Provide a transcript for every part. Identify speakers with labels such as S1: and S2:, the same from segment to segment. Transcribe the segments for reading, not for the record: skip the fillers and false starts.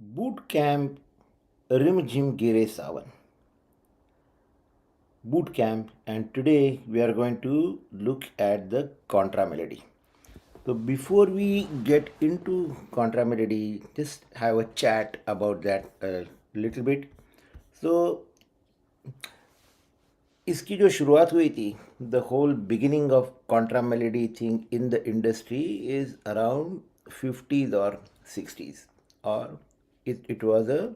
S1: Bootcamp RimZim Gire Saawan Bootcamp, and today we are going to look at the contra melody. So before we get into contra melody, just have a chat about that a little bit. So इसकी जो शुरुआत हुई थी, the whole beginning of contra melody thing in the industry is around 50s or 60s, or it was a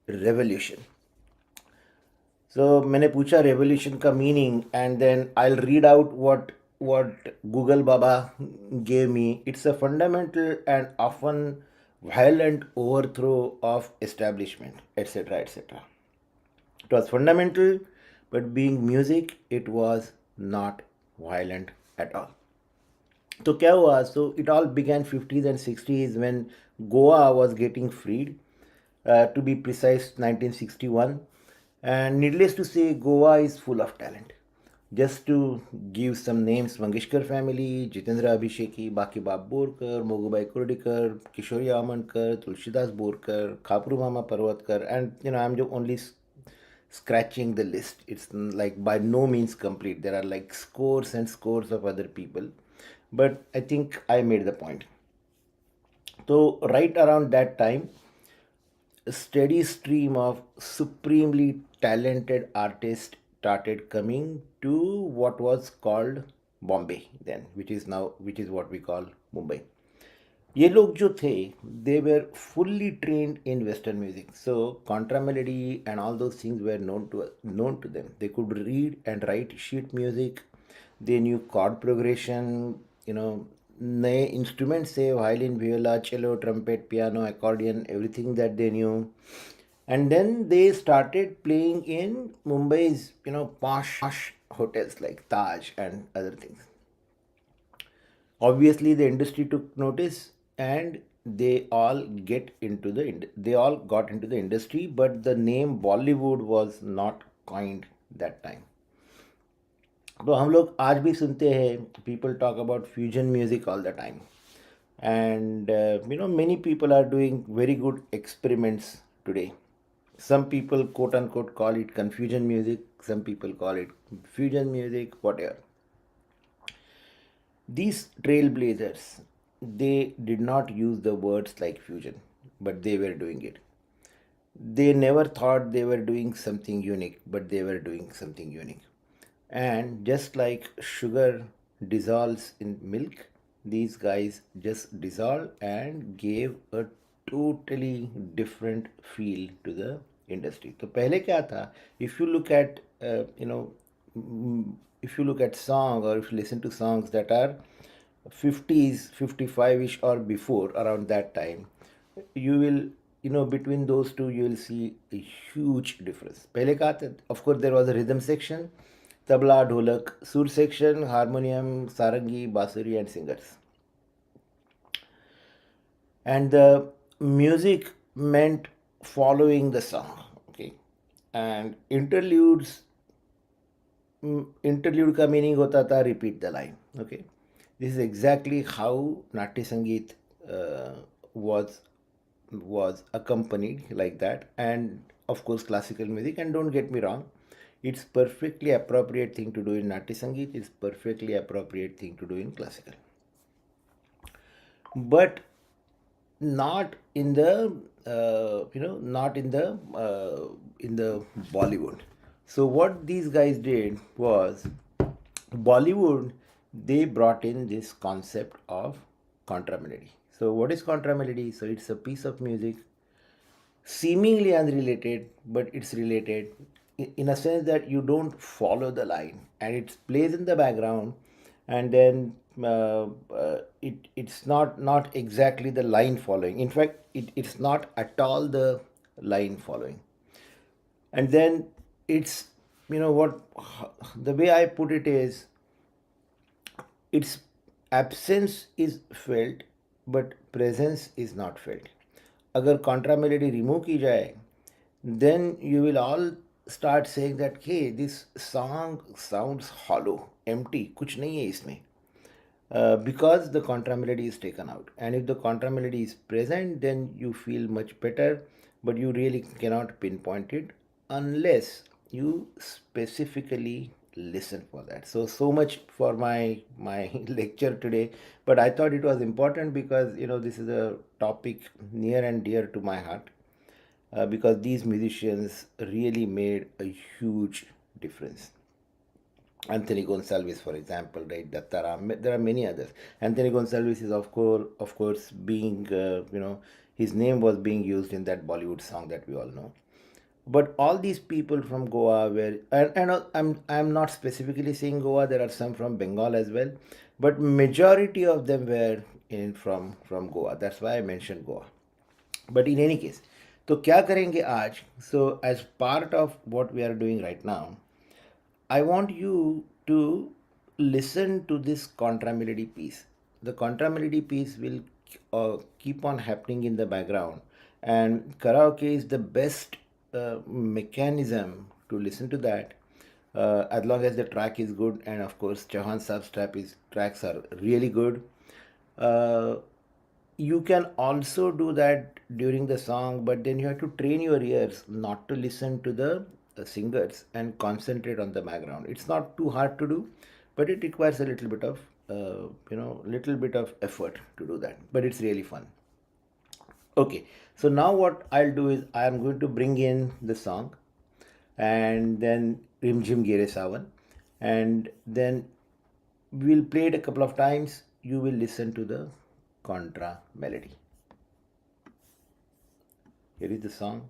S1: revolution. So मैंने पूछा revolution का meaning, and then I'll read out what Google Baba gave me. It's a fundamental and often violent overthrow of establishment, etc., etc. It was fundamental, but being music, it was not violent at all. तो क्या हुआ? So it all began 50s and 60s when Goa was getting freed, to be precise 1961. And needless to say, Goa is full of talent. Just to give some names: Mangeshkar family, Jitendra Abhisheki, Baki Bab Borkar, Mogubai Kurdikar, Kishori Amankar, Tulsidas Borkar, Khapru Mama Parvatkar, and I'm just only scratching the list. It's like by no means complete. There are like scores and scores of other people, but I think I made the point. So right around that time, a steady stream of supremely talented artists started coming to what was called Bombay then, which is what we call Mumbai. ये लोग जो थे, they were fully trained in Western music. So contra melody and all those things were known to them. They could read and write sheet music. They knew chord progression. नए instruments से violin, viola, cello, trumpet, piano, accordion, everything that they knew. And then they started playing in Mumbai's posh hotels like Taj and other things. Obviously, the industry took notice, and they all got into the industry, but the name Bollywood was not coined that time. तो हम लोग आज भी सुनते हैं, people talk about fusion music all the time, and many people are doing very good experiments today. Some people quote unquote call it confusion music, some people call it fusion music, whatever. These trailblazers, they did not use the words like fusion, but they were doing it. They never thought they were doing something unique, but they were doing something unique. And just like sugar dissolves in milk, these guys just dissolved and gave a totally different feel to the industry. तो पहले क्या था? If you look at if you look at song, or if you listen to songs that are 50s, 55ish or before, around that time, you will between those two you will see a huge difference. पहले क्या था? Of course there was a rhythm section, tabla, dholak, sur section, harmonium, sarangi, basuri, and singers. And the music meant following the song, okay? And interlude का meaning होता था repeat the line, okay? This is exactly how Natya Sangeet was accompanied like that, and of course classical music. And don't get me wrong, it's perfectly appropriate thing to do in Natya Sangeet. It's perfectly appropriate thing to do in classical, but not in the in the Bollywood. So what these guys did was, Bollywood, they brought in this concept of contra melody. So what is contra melody? So it's a piece of music seemingly unrelated, but it's related in a sense that you don't follow the line, and it plays in the background, and then it's not exactly the line following. In fact, it's not at all the line following. And then it's what the way I put it is, its absence is felt, but presence is not felt. अगर contra melody remove की जाए, then you will all start saying that, hey, this song sounds hollow, empty, कुछ नहीं है इसमें. because the contra melody is taken out. And if the contra melody is present, then you feel much better, but you really cannot pinpoint it unless you specifically listen for that. So much for my lecture today, but I thought it was important because this is a topic near and dear to my heart, because these musicians really made a huge difference. Anthony Gonsalves, for example, right? Datar, there are many others. Anthony Gonsalves is of course, being his name was being used in that Bollywood song that we all know. But all these people from Goa were, and I'm not specifically saying Goa. There are some from Bengal as well, but majority of them were from Goa. That's why I mentioned Goa. But in any case, तो क्या करेंगे आज? So as part of what we are doing right now, I want you to listen to this contra melody piece. The contra melody piece will keep on happening in the background, and karaoke is the best mechanism to listen to that, as long as the track is good, and of course Chauhan Saab's tracks are really good. You can also do that during the song, but then you have to train your ears not to listen to the singers and concentrate on the background. It's not too hard to do, but it requires a little bit of effort to do that, but it's really fun. Okay, so now what I'll do is I am going to bring in the song, and then RimZim Gire Saawan, and then we'll play it a couple of times. You will listen to the contra melody. Here is the song.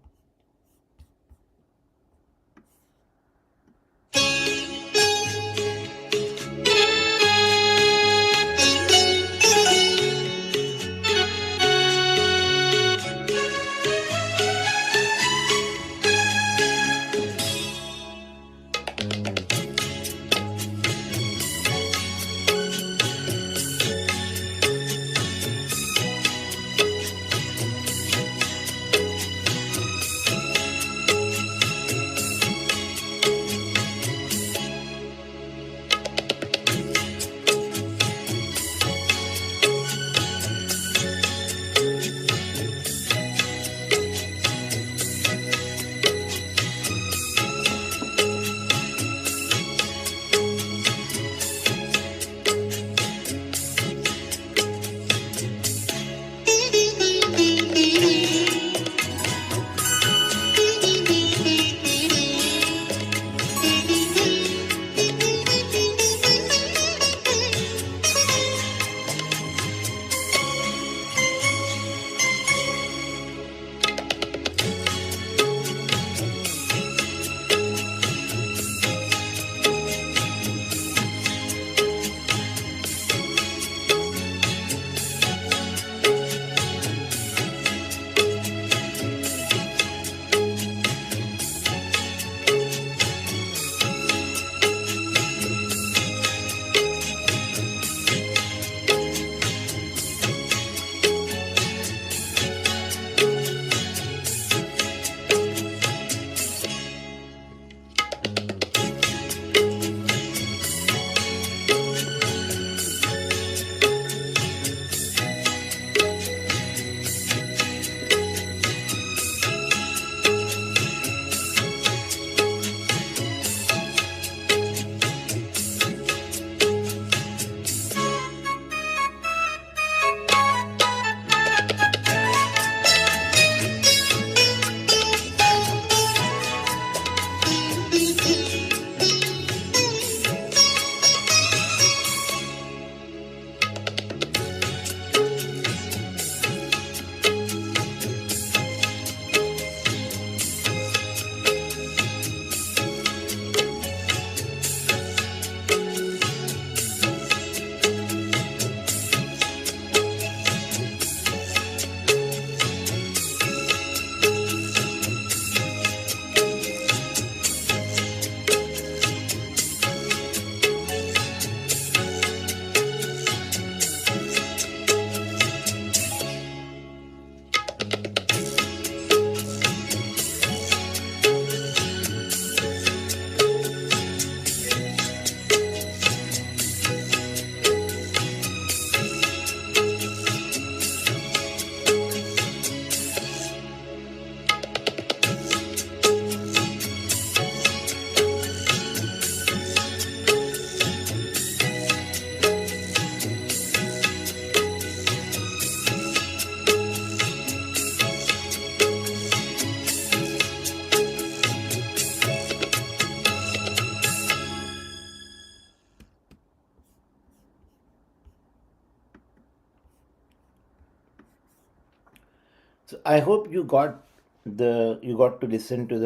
S1: So I hope you got to listen to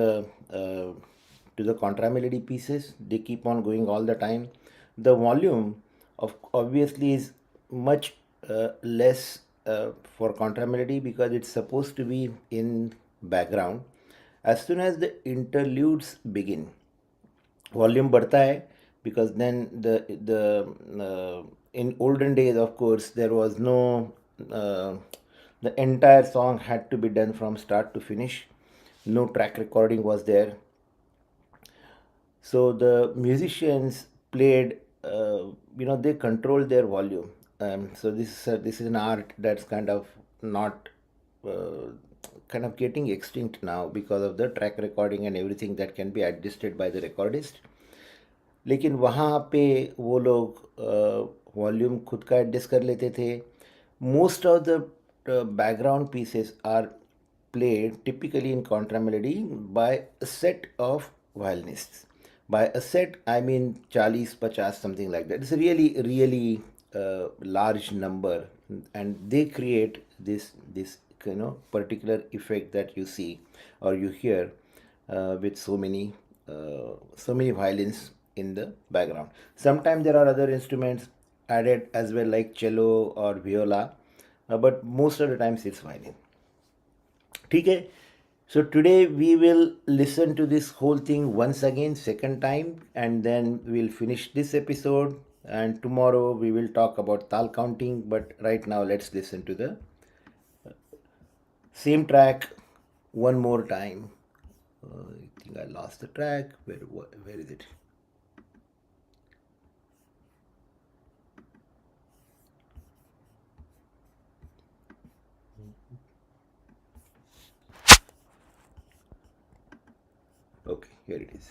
S1: the contra melody pieces. They keep on going all the time. The volume of obviously is much less for contra melody because it's supposed to be in background. As soon as the interludes begin, volume बढ़ता है because then in olden days, of course, there was no the entire song had to be done from start to finish. No track recording was there, so the musicians played, they controlled their volume. So this is an art that's kind of not kind of getting extinct now because of the track recording and everything that can be adjusted by the recordist. लेकिन वहाँ पे वो लोग volume खुद का adjust कर लेते थे. Most of the background pieces are played typically in contra melody by a set of violinists. By a set, I mean 40, 50, something like that. It's a really, really large number, and they create this particular effect that you see or you hear with so many violins in the background. Sometimes there are other instruments added as well, like cello or viola, but most of the times it's violin. Okay, so today we will listen to this whole thing once again, second time, and then we'll finish this episode. And tomorrow we will talk about tal counting, but right now let's listen to the same track one more time. I think I lost the track. Where is it? Okay, here it is.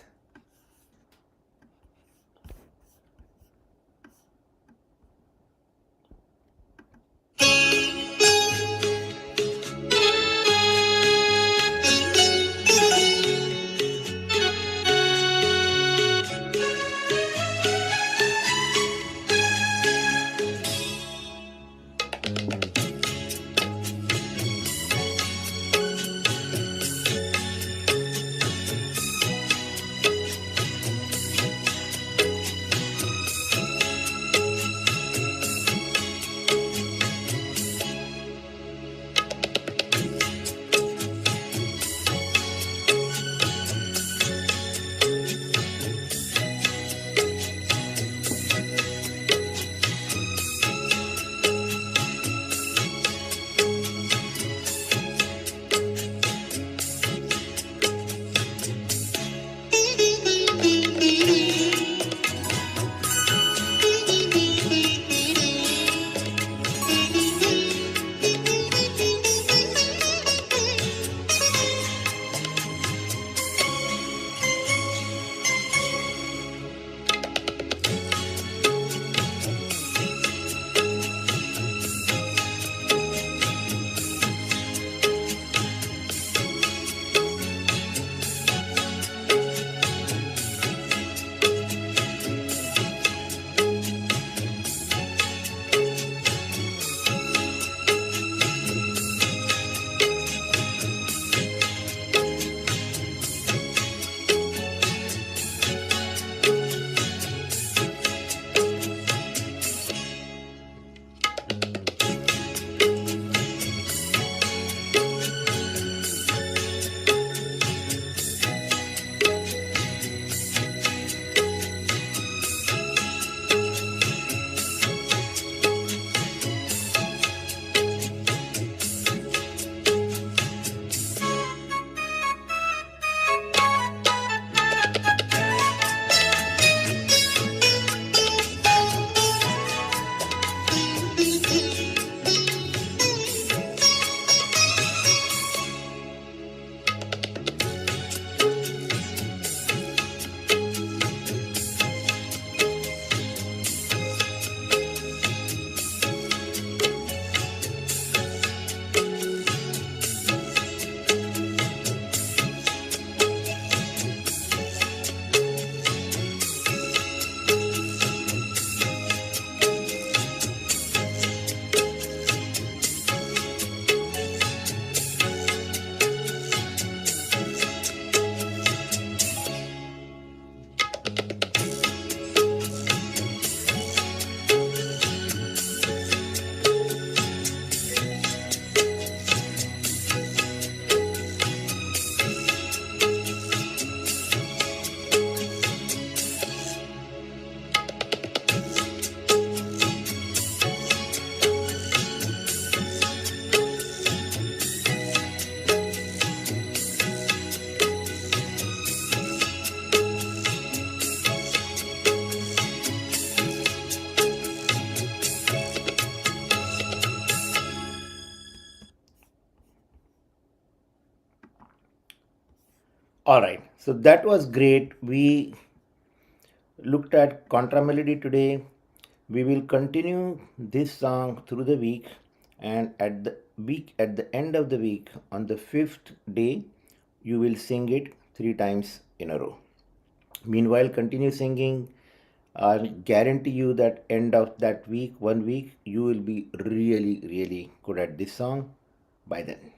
S1: All right, so that was great. We looked at contra melody today. We will continue this song through the week, and at the end of the week, on the fifth day, you will sing it 3 times in a row. Meanwhile, continue singing. I guarantee you that end of that week, 1 week, you will be really, really good at this song by then.